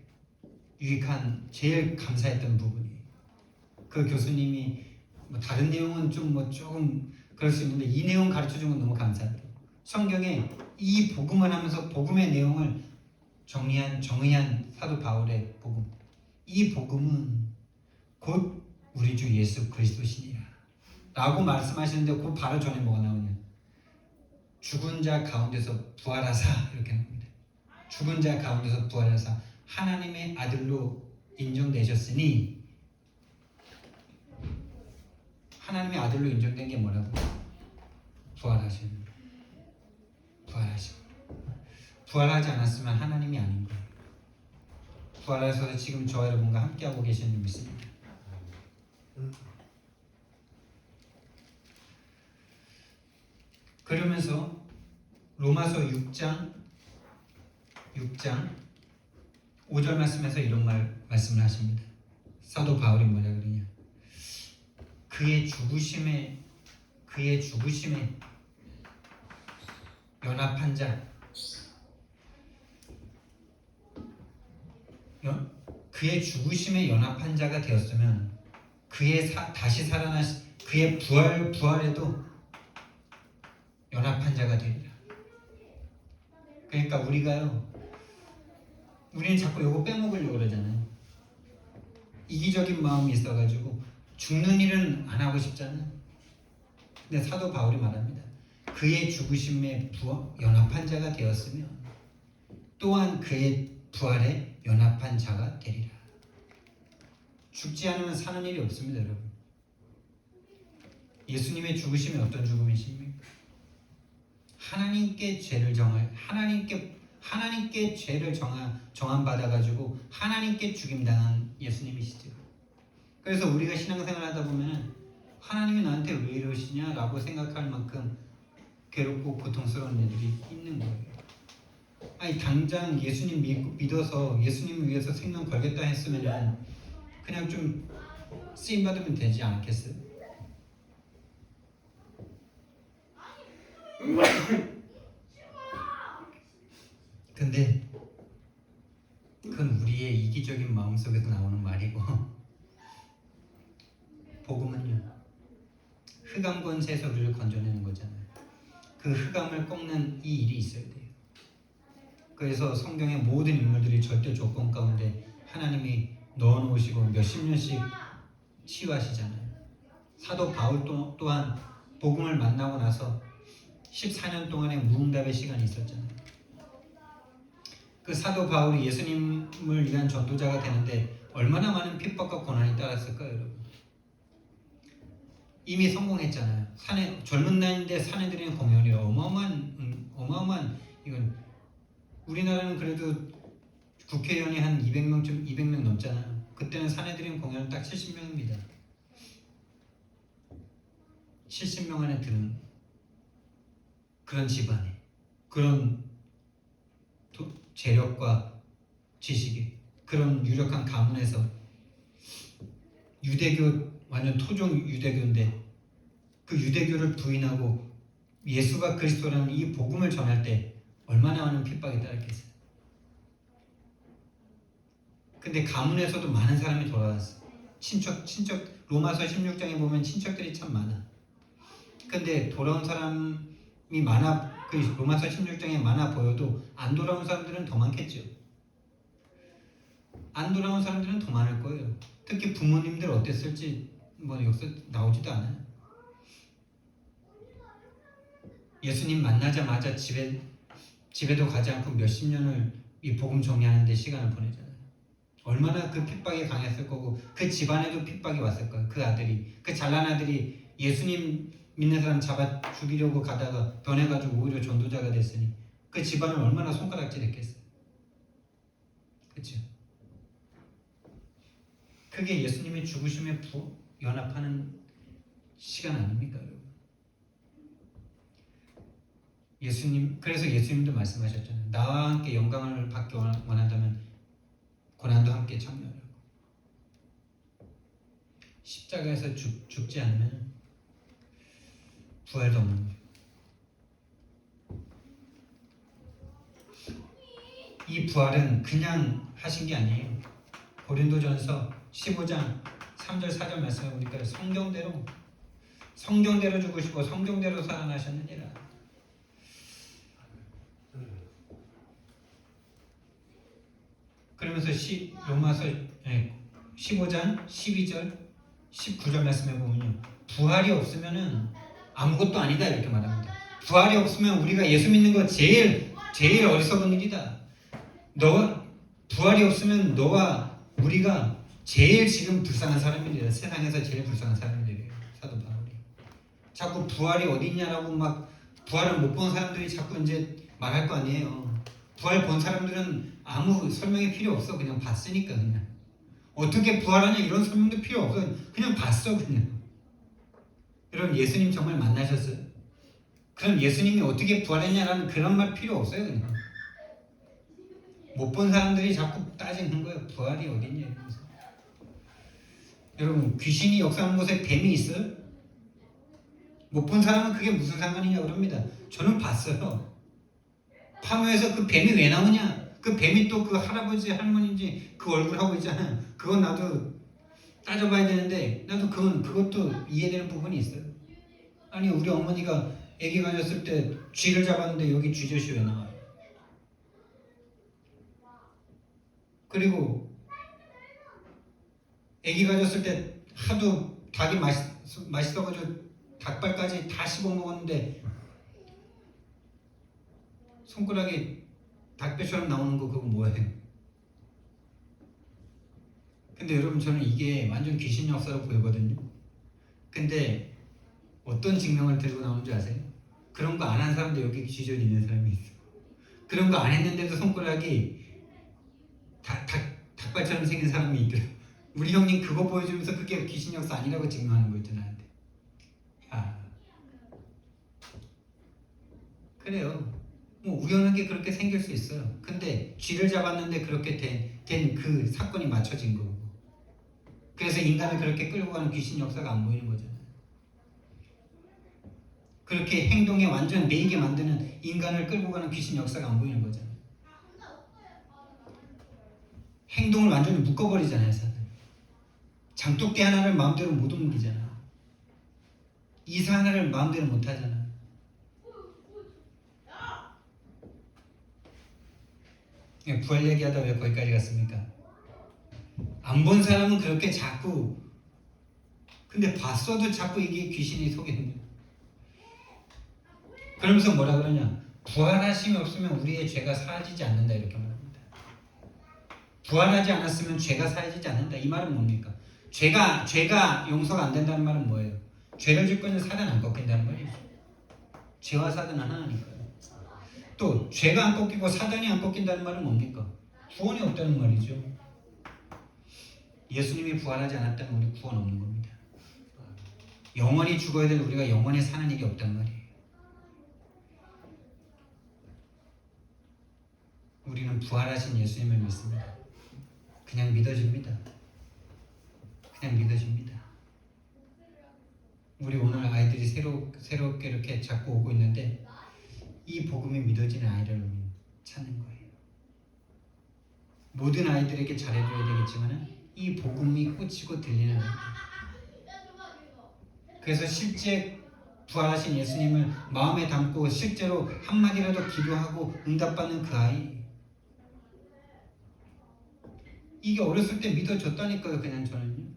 유익한, 제일 감사했던 부분이, 그 교수님이 뭐 다른 내용은 좀 뭐 조금 그럴 수 있는데 이 내용 가르쳐준 건 너무 감사합니다. 성경에 이 복음을 하면서 복음의 내용을 정의한 사도 바울의 복음, 이 복음은 곧 우리 주 예수 그리스도시니라 라고 말씀하시는데 그 바로 전에 뭐가 나오냐, 죽은 자 가운데서 부활하사, 이렇게 나옵니다. 죽은 자 가운데서 부활하사 하나님의 아들로 인정되셨으니, 하나님의 아들로 인정된 게 뭐라고? 부활하신. 부활하지 않았으면 하나님이 아닌 거예요. 부활하셔서 지금 저와 여러분과 함께하고 계시는 줄 믿습니다. 그러면서 로마서 6장 5절 말씀에서 이런 말씀을 하십니다. 사도 바울이 뭐라 그러냐, 그의 죽으심에 연합한 자, 그의 죽으심에 연합한 자가 되었으면 그의 다시 살아나신 그의 부활에도 연합한 자가 되리라. 그러니까 우리는 자꾸 요거 빼먹으려고 그러잖아요. 이기적인 마음이 있어가지고 죽는 일은 안 하고 싶잖아요. 근데 사도 바울이 말합니다. 그의 죽으심에 연합한 자가 되었으면 또한 그의 부활에 연합한 자가 되리라. 죽지 않으면 사는 일이 없습니다, 여러분. 예수님의 죽으심이 어떤 죽음이십니까? 하나님께 죄를 정한 받아가지고 하나님께 죽임당한 예수님이시죠. 그래서 우리가 신앙생활하다 보면 하나님이 나한테 왜 이러시냐라고 생각할 만큼 괴롭고 고통스러운 일들이 있는 거예요. 아니, 당장 예수님 믿어서 예수님을 위해서 생명 걸겠다 했으면 그냥 좀 쓰임 받으면 되지 않겠어요? 근데 그건 우리의 이기적인 마음속에서 나오는 말이고, 복음은요, 흑암 권세에서 우리를 건져내는 거잖아요. 그 흑암을 꺾는 이 일이 있어야 돼요. 그래서 성경의 모든 인물들이 절대 조건 가운데 하나님이 넣어놓으시고 몇십 년씩 치유하시잖아요. 사도 바울 또한 복음을 만나고 나서 14년 동안의 무응답의 시간이 있었잖아요. 그 사도 바울이 예수님을 위한 전도자가 되는데 얼마나 많은 핍박과 고난이 따랐을까요, 여러분? 이미 성공했잖아요. 젊은 나이인데 사내들인 공연이 어마어마한 이건, 우리나라는 그래도 국회의원이 한 200명 넘잖아요. 그때는 사내들인 공연은 딱 70명입니다. 70명 안에 드는 그런 집안에, 그런 재력과 지식이, 그런 유력한 가문에서 유대교, 완전 토종 유대교인데 그 유대교를 부인하고 예수가 그리스도라는 이 복음을 전할 때 얼마나 많은 핍박이 따랐겠어요. 근데 가문에서도 많은 사람이 돌아왔어. 친척 로마서 16장에 보면 친척들이 참 많아. 근데 돌아온 사람이 많아, 그 로마서 16장에 많아 보여도 안 돌아온 사람들은 더 많겠죠. 안 돌아온 사람들은 더 많을 거예요. 특히 부모님들 어땠을지 뭐 역사 나오지도 않아요. 예수님 만나자마자 집에도 가지 않고 몇십 년을 이 복음 정리하는 데 시간을 보내잖아요. 얼마나 그 핍박이 강했을 거고 그 집안에도 핍박이 왔을 거예요. 그 아들이, 그 잘난 아들이 예수님 믿는 사람 잡아 죽이려고 가다가 변해가지고 오히려 전도자가 됐으니 그 집안을 얼마나 손가락질했겠어요. 그렇죠? 그게 예수님의 죽으심에 연합하는 시간 아닙니까, 여러분? 그래서 예수님도 말씀하셨잖아요. 나와 함께 영광을 받기 원한다면 고난도 함께 참여하라고. 십자가에서 죽지 않으면 부활도 없는 거예요. 이 부활은 그냥 하신 게 아니에요. 고린도전서 15장 3절 4절 말씀해 보니까 성경대로 죽으시고 성경대로 살아나셨느니라. 그러면서 로마서 15장 12절 19절 말씀해 보면요, 부활이 없으면은 아무것도 아니다 이렇게 말합니다. 부활이 없으면 우리가 예수 믿는 거 제일 어리석은 일이다. 부활이 없으면 너와 우리가 제일 지금 불쌍한 사람이래요. 세상에서 제일 불쌍한 사람이래요. 사도 바울이. 자꾸 부활이 어디 있냐라고 막 부활을 못 본 사람들이 자꾸 이제 말할 거 아니에요. 부활 본 사람들은 아무 설명이 필요 없어. 그냥 봤으니까 그냥. 어떻게 부활하냐 이런 설명도 필요 없어. 그냥 봤어 그냥. 여러분 예수님 정말 만나셨어요? 그럼 예수님이 어떻게 부활했냐라는 그런 말 필요 없어요 그냥. 못 본 사람들이 자꾸 따지는 거예요. 부활이 어딨냐 이러면서. 여러분 귀신이 역사하는 곳에 뱀이 있어요? 못 본 사람은 그게 무슨 상관이냐 그럽니다. 저는 봤어요. 파묘에서 그 뱀이 왜 나오냐? 그 뱀이 또 그 할아버지 할머니인지 그 얼굴 하고 있잖아요. 그건 나도 따져봐야 되는데 나도 그것도 이해되는 부분이 있어요. 아니 우리 어머니가 아기 가졌을 때 쥐를 잡았는데 여기 쥐젖이 왜 나와요? 그리고 아기 가졌을 때 하도 닭이 맛있어가지고 닭발까지 다 씹어 먹었는데 손가락이 닭뼈처럼 나오는 거 그거 뭐예요? 근데 여러분 저는 이게 완전 귀신 역사로 보이거든요. 근데 어떤 증명을 들고 나오는 줄 아세요? 그런 거 안 한 사람도 여기 쥐젖 있는 사람이 있어. 그런 거 안 했는데도 손가락이 닭발처럼 생긴 사람이 있더라. 우리 형님 그거 보여주면서 그게 귀신 역사 아니라고 증명하는 거 있잖아. 그래요. 뭐 우연하게 그렇게 생길 수 있어요. 근데 쥐를 잡았는데 그렇게 된 그 사건이 맞춰진 거고. 그래서 인간을 그렇게 끌고 가는 귀신 역사가 안 보이는 거잖아요. 그렇게 행동에 완전 매이게 만드는 인간을 끌고 가는 귀신 역사가 안 보이는 거잖아요. 행동을 완전히 묶어버리잖아요, 사단. 장독대 하나를 마음대로 못 옮기잖아. 이사 하나를 마음대로 못 하잖아. 부활 얘기하다 왜 거기까지 갔습니까? 안 본 사람은 그렇게 자꾸, 근데 봤어도 자꾸 이게 귀신이 속이는 거예요. 그러면서 뭐라 그러냐? 부활하심이 없으면 우리의 죄가 사라지지 않는다 이렇게 말합니다. 부활하지 않았으면 죄가 사라지지 않는다. 이 말은 뭡니까? 죄가 용서가 안 된다는 말은 뭐예요? 죄를 짓고 있는 사단 안 꺾인다는 말이죠. 죄와 사단은 하나니까요. 또 죄가 안 꺾이고 사단이 안 꺾인다는 말은 뭡니까? 구원이 없다는 말이죠. 예수님이 부활하지 않았다면 우리 구원 없는 겁니다. 영원히 죽어야 될 우리가 영원히 사는 일이 없단 말이에요. 우리는 부활하신 예수님을 믿습니다. 그냥 믿어집니다. 그냥 믿어집니다. 우리 오늘 아이들이 새롭게 이렇게 자꾸 오고 있는데 이 복음이 믿어지는 아이를 찾는 거예요. 모든 아이들에게 잘해줘야 되겠지만 이 복음이 꽂히고 들리는 아이들. 그래서 실제 부활하신 예수님을 마음에 담고 실제로 한마디라도 기도하고 응답받는 그 아이. 이게 어렸을 때 믿어졌다니까요. 그냥 저는요.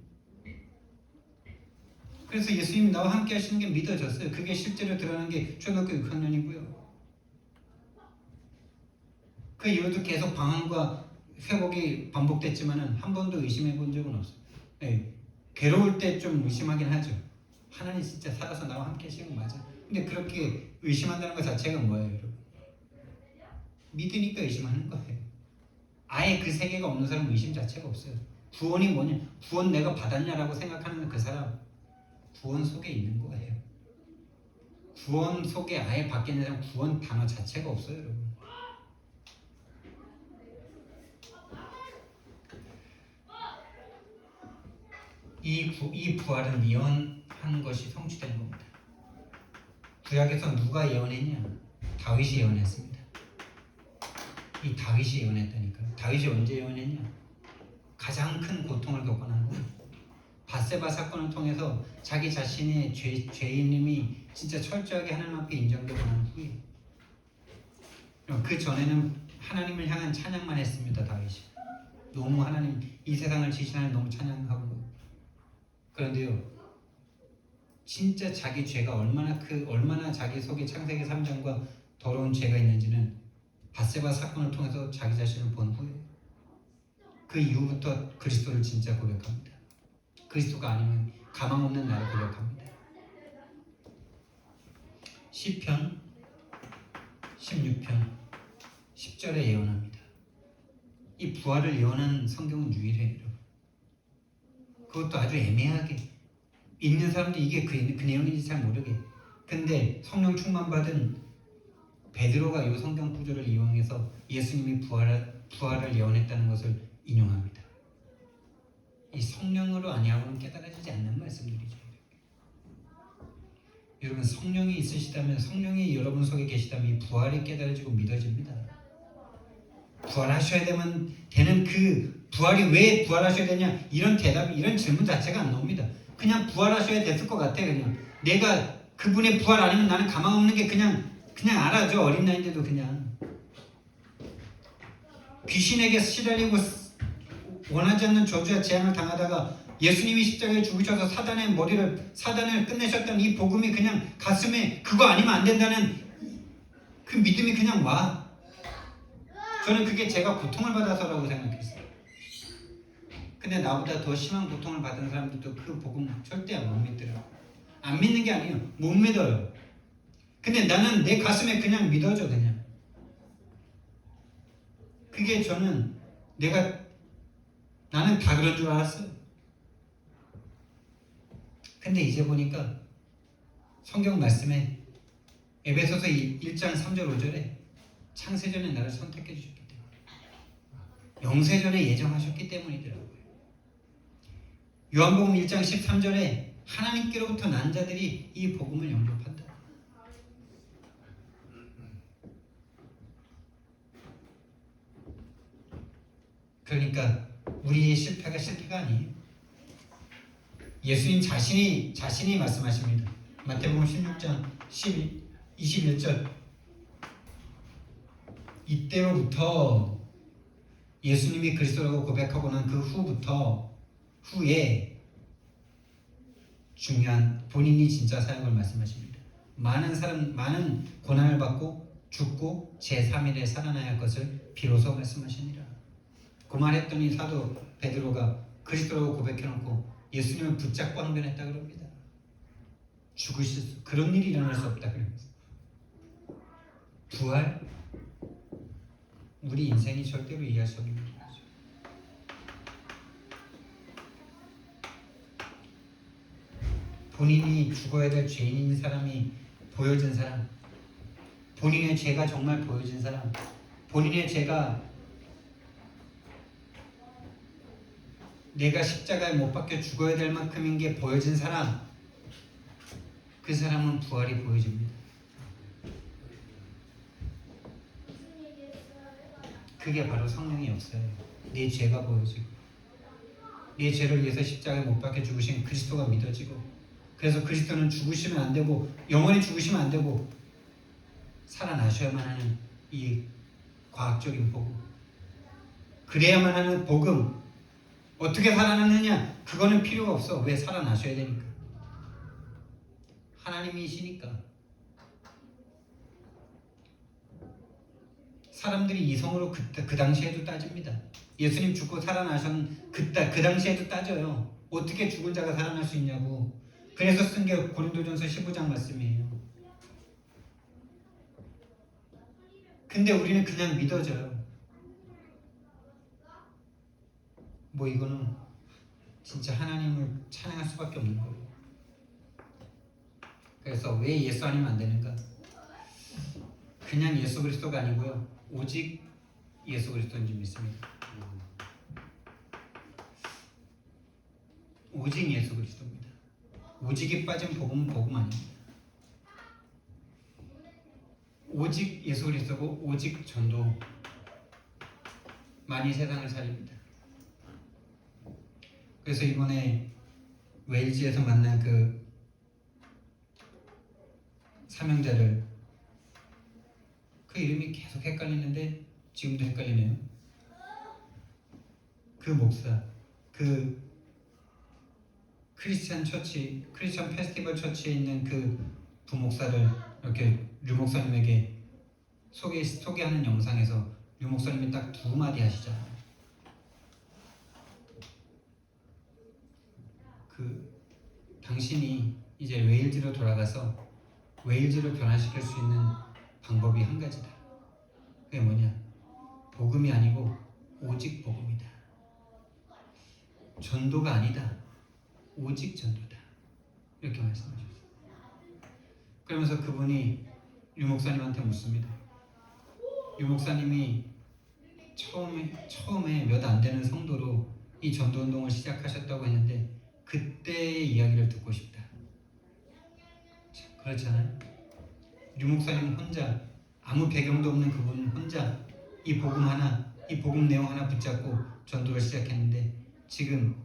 그래서 예수님이 나와 함께 하시는 게 믿어졌어요. 그게 실제로 드러나는 게 초등학교 6학년이고요. 그 이후도 계속 방황과 회복이 반복됐지만은 한 번도 의심해 본 적은 없어요. 네, 괴로울 때 좀 의심하긴 하죠. 하나님 진짜 살아서 나와 함께 하시는 거 맞아? 근데 그렇게 의심한다는 것 자체가 뭐예요, 여러분? 믿으니까 의심하는 거예요. 아예 그 세계가 없는 사람은 의심 자체가 없어요. 구원이 뭐냐? 구원 내가 받았냐라고 생각하는 그 사람 구원 속에 있는 거예요. 구원 속에 아예 밖에 있는 사람 구원 단어 자체가 없어요, 여러분. 이 부활은 예언한 것이 성취된 겁니다. 구약에서 누가 예언했냐? 다윗이 예언했습니다. 이 다윗이 예언했다니까요. 다윗이 언제 예언했냐? 가장 큰 고통을 겪고 난 후 밧세바 사건을 통해서 자기 자신의 죄인임이 진짜 철저하게 하나님 앞에 인정되고 난 후에 그 전에는 하나님을 향한 찬양만 했습니다. 다윗이 너무 하나님 이 세상을 지시하는 너무 찬양하고 그런데요 진짜 자기 죄가 얼마나 자기 속에 창세기 3장과 더러운 죄가 있는지는 밧세바 사건을 통해서 자기 자신을 본 후에 그 이후부터 그리스도를 진짜 고백합니다. 그리스도가 아니면 가망 없는 나를 고백합니다. 시편 16편 10절에 예언합니다. 이 부활을 예언한 성경은 유일해요. 그것도 아주 애매하게 읽는 사람들이 이게 그 내용인지 잘 모르게. 근데 성령 충만받은 베드로가 이 성경 구절을 이용해서 예수님이 부활을 예언했다는 것을 인용합니다. 이 성령으로 아니하고는 깨달아지지 않는 말씀들이죠. 여러분 성령이 있으시다면 성령이 여러분 속에 계시다면 이 부활이 깨달아지고 믿어집니다. 부활하셔야 되는 그 부활이 왜 부활하셔야 되냐 이런 질문 자체가 안 나옵니다. 그냥 부활하셔야 됐을 것 같아. 그냥 내가 그분의 부활 아니면 나는 가망 없는 게 그냥 알아죠. 어린 나이인데도 그냥 귀신에게 시달리고 원하지 않는 저주와 재앙을 당하다가 예수님이 십자가에 죽으셔서 사단을 끝내셨던 이 복음이 그냥 가슴에 그거 아니면 안 된다는 그 믿음이 그냥 와. 저는 그게 제가 고통을 받아서라고 생각했어요. 근데 나보다 더 심한 고통을 받은 사람들도 그 복음 절대 못 믿더라고요. 안 믿는 게 아니에요. 못 믿어요. 근데 나는 내 가슴에 그냥 믿어져 그냥. 그게 나는 다 그런 줄 알았어요. 근데 이제 보니까 성경 말씀에 에베소서 1장 3절 5절에 창세전에 나를 선택해 주셨기 때문에 영세전에 예정하셨기 때문이더라고요. 요한복음 1장 13절에 하나님께로부터 난 자들이 이 복음을 영접한다. 그러니까 우리의 실패가 아니에요. 예수님 자신이 말씀하십니다. 마태복음 16장 21절 이때로부터 예수님이 그리스도라고 고백하고 난 그 후에 중요한 본인이 진짜 사역을 말씀하십니다. 많은 고난을 받고 죽고 제3일에 살아나야 할 것을 비로소 말씀하시니라. 그 말했더니 사도 베드로가 그리스도라고 고백해놓고 예수님을 붙잡고 항변했다 그럽니다. 그런 일이 일어날 수 없다 그러면서 부활 우리 인생이 절대로 이해할 수 없는 일이죠. 본인이 죽어야 될 죄인인 사람이 보여진 사람, 본인의 죄가 정말 보여진 사람, 본인의 죄가 내가 십자가에 못 박혀 죽어야 될 만큼인 게 보여진 사람, 그 사람은 부활이 보여집니다. 그게 바로 성령의 역사예요. 내 죄가 보여지고 내 죄를 위해서 십자가에 못 박혀 죽으신 그리스도가 믿어지고 그래서 그리스도는 죽으시면 안 되고 영원히 죽으시면 안 되고 살아나셔야만 하는 이 과학적인 복음, 그래야만 하는 복음. 어떻게 살아나느냐? 그거는 필요가 없어. 왜? 살아나셔야 되니까. 하나님이시니까. 사람들이 이성으로 그 당시에도 따집니다. 예수님 죽고 살아나신 그 당시에도 따져요. 어떻게 죽은 자가 살아날 수 있냐고. 그래서 쓴 게 고린도전서 15장 말씀이에요. 근데 우리는 그냥 믿어져요. 뭐 이거는 진짜 하나님을 찬양할 수밖에 없는 거예요. 그래서 왜 예수 아니면 안 되는가? 그냥 예수 그리스도가 아니고요. 오직 예수 그리스도인 줄 믿습니다. 오직 예수 그리스도입니다. 오직이 빠진 복음은 복음 아닙니다. 오직 예수 그리스도고 오직 전도만이 세상을 살립니다. 그래서 이번에 웨일즈에서 만난 그 사명자를, 그 이름이 계속 헷갈리는데 지금도 헷갈리네요. 그 목사, 그 크리스천 페스티벌 처치에 있는 그 부목사를 이렇게 류 목사님에게 소개하는 영상에서 류 목사님이 딱 두 마디 하시잖아요. 당신이 이제 웨일즈로 돌아가서 웨일즈를 변화시킬 수 있는 방법이 한 가지다. 그게 뭐냐? 복음이 아니고 오직 복음이다. 전도가 아니다. 오직 전도다. 이렇게 말씀하셨어요. 그러면서 그분이 유 목사님한테 묻습니다. 유 목사님이 처음에 몇 안 되는 성도로 이 전도 운동을 시작하셨다고 했는데 그때의 이야기를 듣고 싶다. 그렇잖아요. 유 목사님 혼자, 아무 배경도 없는 그분 혼자 이 복음 내용 하나 붙잡고 전도를 시작했는데 지금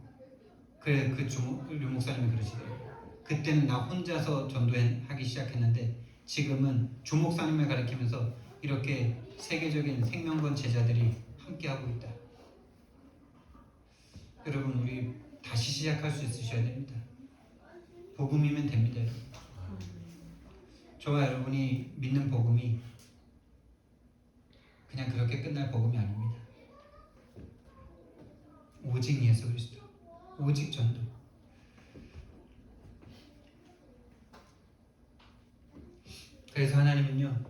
유 목사님이 그러시더라고요. 그때는 나 혼자서 전도하기 시작했는데 지금은 주 목사님을 가리키면서 이렇게 세계적인 생명권 제자들이 함께하고 있다. 여러분, 우리 다시 시작할 수 있으셔야 됩니다. 복음이면 됩니다. 여러분. 저와 여러분이 믿는 복음이 그냥 그렇게 끝날 복음이 아닙니다. 오직 예수 그리스도, 오직 전도. 그래서 하나님은요,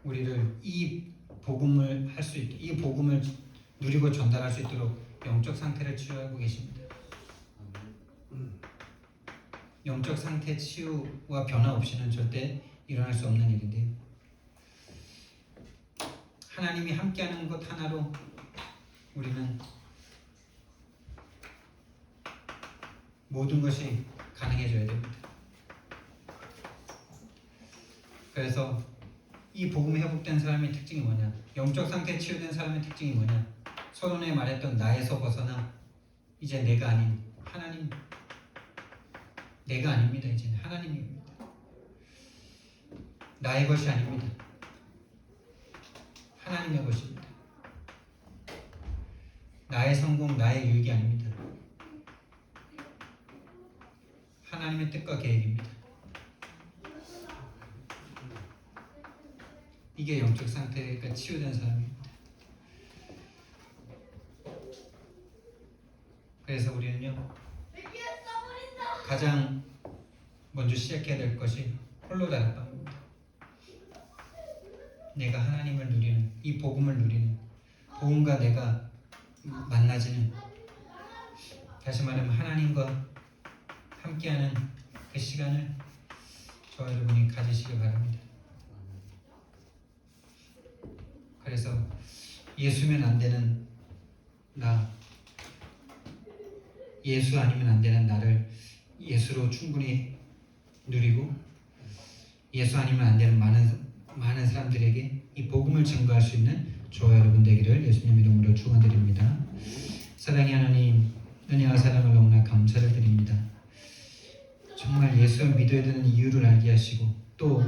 우리를 이 복음을 할 수 있도록, 이 복음을 누리고 전달할 수 있도록 영적 상태를 치유하고 계십니다. 영적 상태 치유와 변화 없이는 절대 일어날 수 없는 일인데요. 하나님이 함께하는 것 하나로 우리는 모든 것이 가능해져야 됩니다. 그래서 이 복음 회복된 사람의 특징이 뭐냐? 영적 상태 치유된 사람의 특징이 뭐냐? 서론에 말했던 나에서 벗어나 이제 내가 아닌 하나님, 내가 아닙니다. 이제는 하나님입니다. 나의 것이 아닙니다. 하나님의 것입니다. 나의 성공, 나의 유익이 아닙니다. 하나님의 뜻과 계획입니다. 이게 영적 상태가 치유된 사람입니다. 그래서 우리는요, 가장 먼저 시작해야 될 것이 홀로 다락방입니다. 내가 하나님을 누리는, 이 복음을 누리는, 복음과 내가 만나지는, 다시 말하면 하나님과 함께하는 그 시간을 저와 여러분이 가지시길 바랍니다. 그래서 예수면 안 되는 나, 예수 아니면 안 되는 나를 예수로 충분히 누리고 예수 아니면 안 되는 많은 사람들에게 이 복음을 증거할 수 있는 저와 여러분 되기를 예수님 이름으로 축원드립니다. 사랑의 하나님, 은혜와 사랑을 너무나 감사를 드립니다. 정말 예수를 믿어야 되는 이유를 알게 하시고 또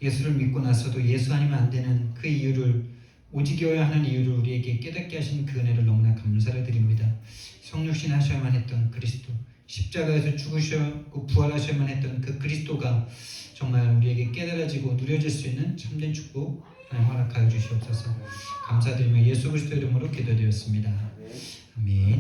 예수를 믿고 나서도 예수 아니면 안 되는 그 이유를, 오직여야 하는 이유를 우리에게 깨닫게 하신 그 은혜를 너무나 감사를 드립니다. 성육신 하셔야만 했던 그리스도, 십자가에서 죽으셨고 부활하셔야만 했던 그 그리스도가 정말 우리에게 깨달아지고 누려질 수 있는 참된 축복 하나님 허락하여 주시옵소서. 감사드리며 예수 그리스도 이름으로 기도드렸습니다. 아멘.